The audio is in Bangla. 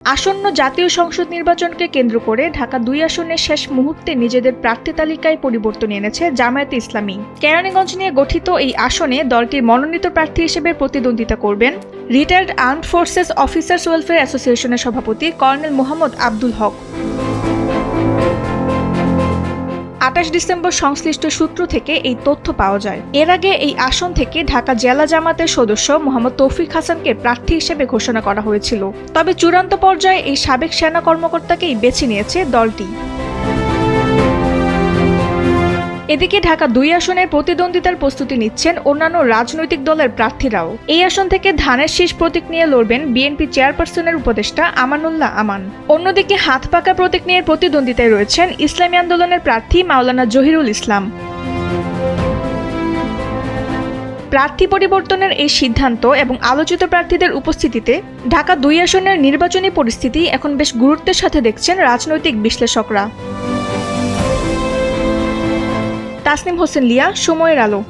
আসন্ন জাতীয় সংসদ নির্বাচনকে কেন্দ্র করে ঢাকা-২ আসনের শেষ মুহূর্তে নিজেদের প্রার্থী তালিকায় পরিবর্তন এনেছে জামায়াতে ইসলামী। কেরানীগঞ্জ নিয়ে গঠিত এই আসনে দলটির মনোনীত প্রার্থী হিসেবে প্রতিদ্বন্দ্বিতা করবেন retired armed forces officers welfare অ্যাসোসিয়েশনের সভাপতি কর্নেল মোহাম্মদ আব্দুল হক। ২৮ ডিসেম্বর সংশ্লিষ্ট সূত্র থেকে এই তথ্য পাওয়া যায়। এর আগে এই আসন থেকে ঢাকা জেলা জামাতের সদস্য মোহাম্মদ তৌফিক হাসানকে প্রার্থী হিসেবে ঘোষণা করা হয়েছিল। তবে চূড়ান্ত পর্যায়ে এই সাবেক সেনা কর্মকর্তাকেই বেছে নিয়েছে দলটি। এদিকে ঢাকা-২ আসনের প্রতিদ্বন্দ্বিতার প্রস্তুতি নিচ্ছেন অন্যান্য রাজনৈতিক দলের প্রার্থীরাও। এই আসন থেকে ধানের শীষ প্রতীক নিয়ে লড়বেন বিএনপি চেয়ারপারসনের উপদেষ্টা আমানুল্লাহ আমান। অন্যদিকে হাত পাকা প্রতীক নিয়ে প্রতিদ্বন্দ্বিতায় রয়েছেন ইসলামী আন্দোলনের প্রার্থী মাওলানা জহিরুল ইসলাম। প্রার্থী পরিবর্তনের এই সিদ্ধান্ত এবং আলোচিত প্রার্থীদের উপস্থিতিতে ঢাকা-২ আসনের নির্বাচনী পরিস্থিতি এখন বেশ গুরুত্বের সাথে দেখছেন রাজনৈতিক বিশ্লেষকরা। তাসনিম হোসেন লিয়া, সময়ের আলো।